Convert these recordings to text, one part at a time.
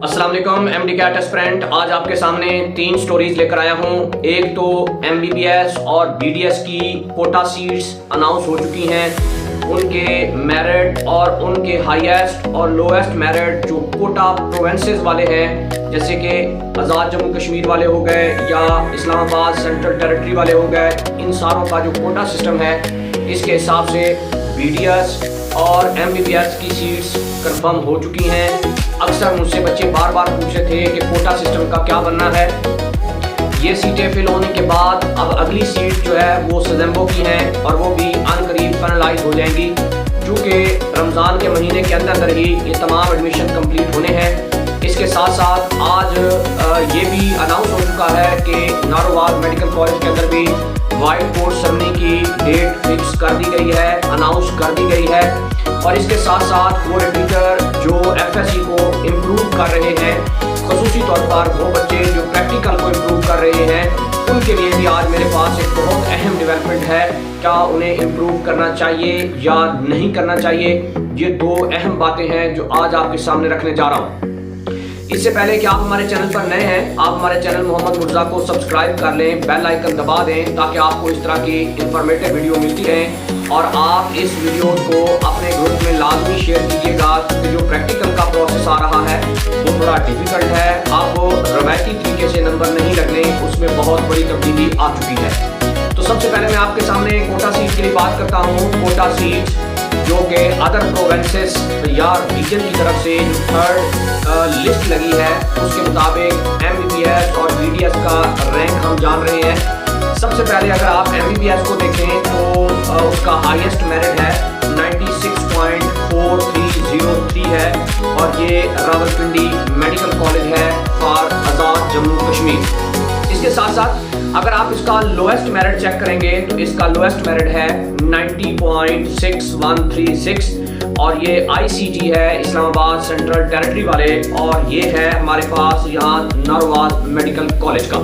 अस्सलाम वालेकुम, MD cat aspirant आज आपके सामने 3 स्टोरीज लेकर आया हूँ। एक तो एमबीबीएस और बीडीएस की कोटा सीट्स अनाउंस हो चुकी हैं, उनके मेरिट और उनके हाईएस्ट और लोएस्ट मेरिट जो कोटा प्रोविंसेस वाले हैं, जैसे कि आज़ाद जम्मू कश्मीर वाले हो गए या इस्लामाबाद सेंट्रल टेरिटरी वाले हो गए, इन सारों का जो कोटा सिस्टम है इसके हिसाब से बीडीएस और एमबीबीएस की सीट्स कंफर्म हो चुकी हैं। अक्सर मुझसे बच्चे बार बार पूछे थे कि कोटा सिस्टम का क्या बनना है। ये सीटें फिल होने के बाद अब अगली सीट जो है वो सजेम्बो की हैं और वो भी अनकरीब फाइनलाइज हो जाएंगी, क्योंकि रमज़ान के महीने के अंदर ही ये तमाम एडमिशन कंप्लीट होने हैं। इसके साथ साथ आज ये भी अनाउंस हो चुका है कि नारोवाल मेडिकल कॉलेज के अंदर भी वाइट बोर्ड सेरेमनी की डेट फिक्स कर दी गई है, अनाउंस कर दी गई है। और इसके साथ साथ वो रिपीटर जो एफएससी को इम्प्रूव कर रहे हैं, ख़ुसूसी तौर पर वो बच्चे जो प्रैक्टिकल को इम्प्रूव कर रहे हैं, उनके लिए भी आज मेरे पास एक बहुत अहम डेवलपमेंट है। क्या उन्हें इम्प्रूव करना चाहिए या नहीं करना चाहिए, ये 2 अहम बातें हैं जो आज आपके सामने रखने जा रहा हूँ। इससे पहले कि आप हमारे चैनल पर नए हैं, आप हमारे चैनल मोहम्मद मुर्जा को सब्सक्राइब कर लें, बेल आइकन दबा दें ताकि आपको इस तरह की इंफॉर्मेटिव वीडियो मिलती रहें। और आप इस वीडियो को अपने ग्रुप में लाजमी शेयर कीजिएगा, क्योंकि जो प्रैक्टिकल का प्रोसेस आ रहा है वो थोड़ा डिफिकल्ट है। आपको रवायती तरीके से नंबर नहीं लगने, उसमें बहुत बड़ी तब्दीली आ चुकी है। तो सबसे पहले मैं आपके सामने कोटा सीट के लिए बात करता हूँ। कोटा सीट जो कि अदर प्रोविंसेस या रीजन की तरफ से जो 3rd लिस्ट लगी है, उसके मुताबिक एमबीबीएस और बीडीएस का रैंक हम जान रहे हैं। सबसे पहले अगर आप एमबीबीएस को देखें तो उसका हाईएस्ट मेरिट है 96.4303 है और ये रावलपिंडी मेडिकल कॉलेज है फॉर आज़ाद जम्मू कश्मीर। इसके साथ साथ अगर आप इसका लोएस्ट मेरिट चेक करेंगे तो इसका लोएस्ट मेरिट है 90.6136 और ये आईसीटी है इस्लामाबाद सेंट्रल टेरिटरी वाले, और ये है हमारे पास यहाँ नारोवाल मेडिकल कॉलेज का।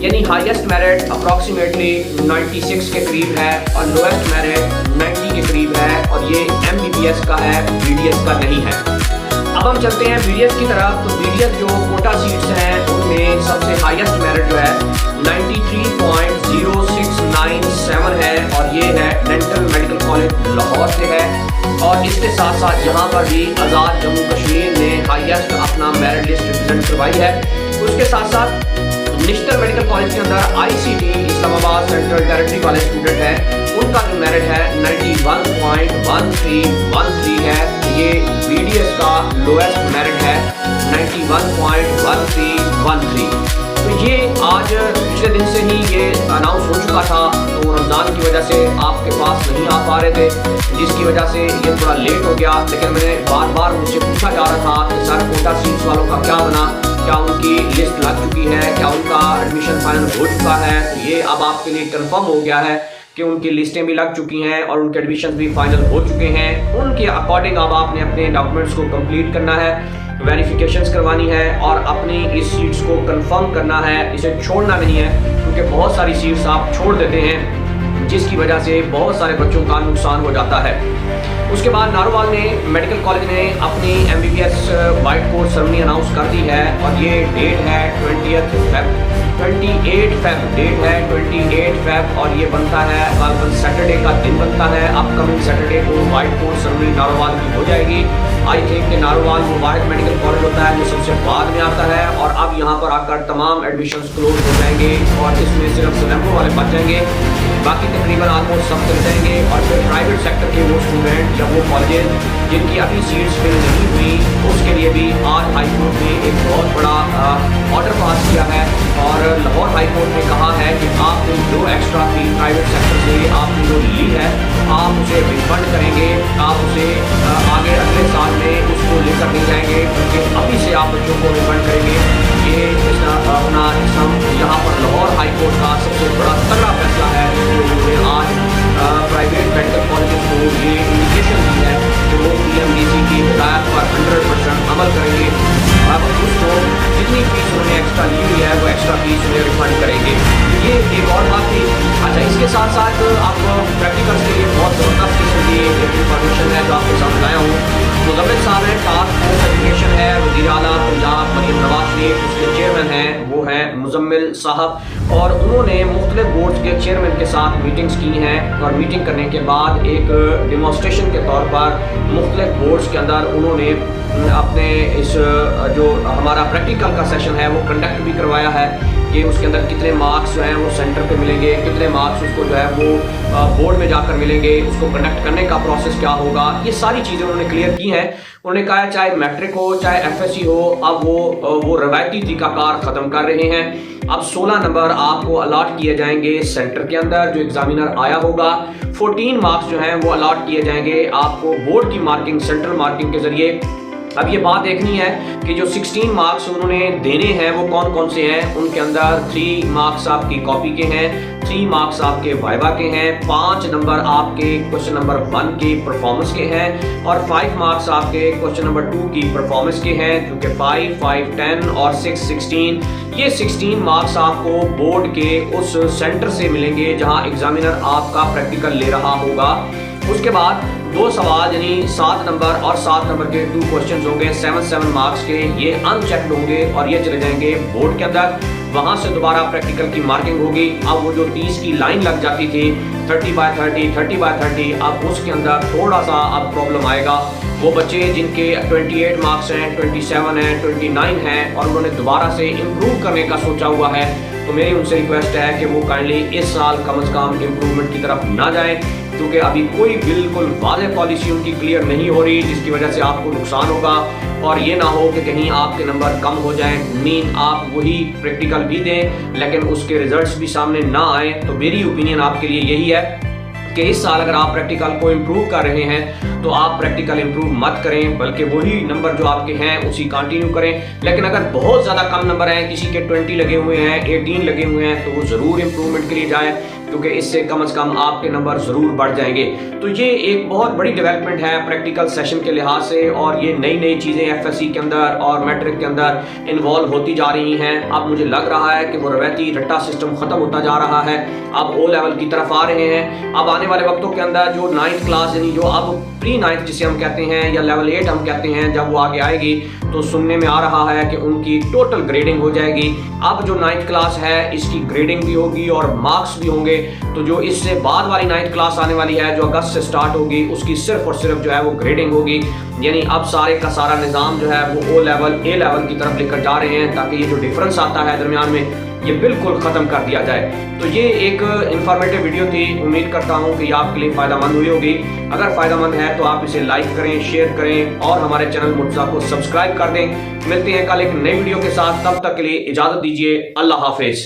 यानी हाईएस्ट मेरिट अप्रॉक्सीमेटली 96 के करीब है और लोएस्ट मेरिट 90 के करीब है, और ये एमबीबीएस का है, बीडीएस का नहीं है। अब हम चलते हैं बीडीएस की तरफ। तो बीडीएस जो कोटा सीट्स हैं उनमें सबसे हाईएस्ट मेरिट जो है 93.0697 है और ये है डेंटल मेडिकल कॉलेज लाहौर से है। और इसके साथ साथ यहाँ पर भी आज़ाद जम्मू कश्मीर ने हाईएस्ट अपना मेरिट लिस्ट रिप्रेजेंट करवाई है। उसके साथ साथ नेशनल मेडिकल कॉलेज के अंदर आईसीटी इस्लामाबाद सेंट्रल टेरिटरी वाले स्टूडेंट हैं, उनका जो मेरिट है 91.1313 है। ये बीडीएस का लोएस्ट मेरिट है 91.1313। तो ये आज पिछले दिन से ही ये अनाउंस हो चुका था, तो रमज़ान की वजह से आपके पास नहीं आ पा रहे थे, जिसकी वजह से ये थोड़ा लेट हो गया। लेकिन मैंने बार बार मुझसे पूछा जा रहा था कि सर कोटा सीट्स वालों का क्या बना, क्या उनकी लिस्ट लग चुकी है, क्या उनका एडमिशन फाइनल हो चुका है। तो ये अब आपके लिए कंफर्म हो गया है कि उनकी लिस्टें भी लग चुकी हैं और उनके एडमिशन भी फाइनल हो चुके हैं। उनके अकॉर्डिंग अब आपने अपने डॉक्यूमेंट्स को कंप्लीट करना है, वेरिफिकेशंस करवानी है और अपनी इस सीट्स को कंफर्म करना है, इसे छोड़ना नहीं है, क्योंकि बहुत सारी सीट्स आप छोड़ देते हैं जिसकी वजह से बहुत सारे बच्चों का नुकसान हो जाता है। उसके बाद नारोवाल ने मेडिकल कॉलेज ने अपनी MBBS white board ceremony announce कर दी है और ये डेट है 28 फेब डेट है 28 फेब और ये बनता है कल सैटरडे का दिन बनता है। अपकमिंग सैटरडे को वाइट बोर्ड सेरेमनी नारोवाल की हो जाएगी। आई थिंक कि नारोवाल वो वाइट मेडिकल कॉलेज होता है जो सबसे बाद में आता है, और अब यहाँ पर आकर तमाम एडमिशन्स क्लोज हो जाएंगे और इसमें सिर्फ सलेम्बो वाले बच जाएंगे, बाकी तकरीबन ऑलमोस्ट सब चल जाएंगे। और फिर प्राइवेट सेक्टर के वो स्टूडेंट या वो कॉलेजेस जिनकी अभी सीट्स फिल नहीं हुई, उसके लिए भी आज हाई कोर्ट ने एक बहुत बड़ा ऑर्डर पास किया है और लाहौर हाई कोर्ट ने कहा है कि आपने जो एक्स्ट्रा फी प्राइवेट सेक्टर से आपने जो ली है आप उसे रिफंड करेंगे, आप उसे आगे अगले साल में उसको लेकर नहीं जाएंगे, क्योंकि अभी से आप बच्चों को रिफंड करेंगे। ये अपना यहाँ पर लाहौर हाई कोर्ट का सबसे बड़ा तगड़ा फैसला है जो उन्होंने आज प्राइवेट मेडिकल कॉलेज को ये इंडिकेशन दी है कि वो पीएमडीसी की हिदायत पर 100% अमल करेंगे। अब उसको जितनी फीस उन्होंने एक्स्ट्रा ली हुई है वो एक्स्ट्रा फीस उन्हें रिफंड करेंगे। ये एक और बात थी। अच्छा, इसके साथ साथ आप प्रैक्टिकल्स के लिए बहुत ज़बरदस्त किस्म की इंफॉर्मेशन है जो आपके साथ लाया हूँ। मुज़म्मिल साहब है, टास्क फोर्स एजुकेशन है, वज़ीर आला में उसके चेयरमैन हैं वो हैं मुजम्मिल साहब, और उन्होंने मुख्तलिफ बोर्ड्स के चेयरमैन के साथ मीटिंग्स की हैं और मीटिंग करने के बाद एक डेमोस्ट्रेशन के तौर पर मुख्तलिफ बोर्ड्स के अंदर उन्होंने अपने इस जो हमारा प्रैक्टिकल का सेशन है वो कंडक्ट भी करवाया है कि उसके अंदर कितने मार्क्स जो हैं वो सेंटर पे मिलेंगे, कितने मार्क्स उसको जो है वो बोर्ड में जाकर मिलेंगे, उसको कंडक्ट करने का प्रोसेस क्या होगा, ये सारी चीज़ें उन्होंने क्लियर की हैं। उन्होंने कहा है चाहे मैट्रिक हो चाहे एफएससी हो, अब वो रवायती तरीकाकार ख़त्म कर रहे हैं। अब 16 नंबर आपको अलाट किए जाएंगे सेंटर के अंदर, जो एग्जामिनर आया होगा 14 मार्क्स जो हैं वो अलाट किए जाएंगे आपको बोर्ड की मार्किंग, सेंट्रल मार्किंग के जरिए। अब ये बात देखनी है कि जो 16 मार्क्स उन्होंने देने हैं वो कौन कौन से हैं। उनके अंदर 3 मार्क्स आपकी कॉपी के हैं, 3 मार्क्स आपके वाइवा के हैं, 5 नंबर आपके क्वेश्चन नंबर 1 के परफॉर्मेंस के हैं और 5 मार्क्स आपके क्वेश्चन नंबर 2 की परफॉर्मेंस के हैं, जो कि 5, 5, 10 और 6, 16। ये 16 मार्क्स आपको बोर्ड के उस सेंटर से मिलेंगे जहां एग्जामिनर आपका प्रैक्टिकल ले रहा होगा। उसके बाद 2 सवाल यानी 7 नंबर और 7 नंबर के 2 क्वेश्चन होंगे 7 मार्क्स के, ये अनचेक्ड होंगे और ये चले जाएंगे बोर्ड के अंदर। वहां से दोबारा प्रैक्टिकल की मार्किंग होगी। अब वो जो 30 की लाइन लग जाती थी 30/30, 30/30, अब उसके अंदर थोड़ा सा अब प्रॉब्लम आएगा। वो बच्चे जिनके 28 मार्क्स हैं, 27 हैं, 29 हैं और उन्होंने दोबारा से इम्प्रूव करने का सोचा हुआ है, तो मेरी उनसे रिक्वेस्ट है कि वो काइंडली इस साल कम से कम इम्प्रूवमेंट की तरफ ना जाएं, क्योंकि अभी कोई बिल्कुल वाज़ेह पॉलिसी उनकी क्लियर नहीं हो रही, जिसकी वजह से आपको नुकसान होगा। और ये ना हो कि कहीं आपके नंबर कम हो जाएं, मीन आप वही प्रैक्टिकल भी दें लेकिन उसके रिजल्ट्स भी सामने ना आए। तो मेरी ओपिनियन आपके लिए यही है कि इस साल अगर आप प्रैक्टिकल को इम्प्रूव कर रहे हैं तो आप प्रैक्टिकल इम्प्रूव मत करें, बल्कि वही नंबर जो आपके हैं उसी कंटिन्यू करें। लेकिन अगर बहुत ज़्यादा कम नंबर हैं, किसी के 20 लगे हुए हैं, 18 लगे हुए हैं, तो वो ज़रूर इम्प्रूवमेंट के लिए जाएं, क्योंकि इससे कम से कम आपके नंबर ज़रूर बढ़ जाएंगे। तो ये एक बहुत बड़ी डेवलपमेंट है प्रैक्टिकल सेशन के लिहाज से, और ये नई नई चीज़ें एफएससी के अंदर और मैट्रिक के अंदर इन्वॉल्व होती जा रही हैं। अब मुझे लग रहा है कि वो रवायती रट्टा सिस्टम ख़त्म होता जा रहा है, अब ओ लेवल की तरफ आ रहे हैं। अब आने वाले वक्तों के अंदर जो 9th क्लास यानी जो अब प्री 9th जिसे हम कहते हैं या लेवल 8 हम कहते हैं, जब वो आगे आएगी तो सुनने में आ रहा है कि उनकी टोटल ग्रेडिंग हो जाएगी। अब जो 9th क्लास है इसकी ग्रेडिंग भी होगी और मार्क्स भी होंगे। तो जो इससे बाद वाली 9th क्लास आने वाली है जो अगस्त से स्टार्ट होगी, उसकी सिर्फ और सिर्फ जो है वो ग्रेडिंग होगी। यानी अब सारे का सारा निज़ाम जो है वो ओ लेवल ए लेवल की तरफ लेकर जा रहे हैं, ताकि ये जो डिफरेंस आता है दरमियान में ये बिल्कुल ख़त्म कर दिया जाए। तो ये एक इंफॉर्मेटिव वीडियो थी, उम्मीद करता हूँ कि ये आपके लिए फ़ायदेमंद हुई होगी। अगर फ़ायदेमंद है तो आप इसे लाइक करें, शेयर करें और हमारे चैनल मुर्तज़ा को सब्सक्राइब कर दें। मिलते हैं कल एक नई वीडियो के साथ, तब तक के लिए इजाज़त दीजिए। अल्लाह हाफिज़।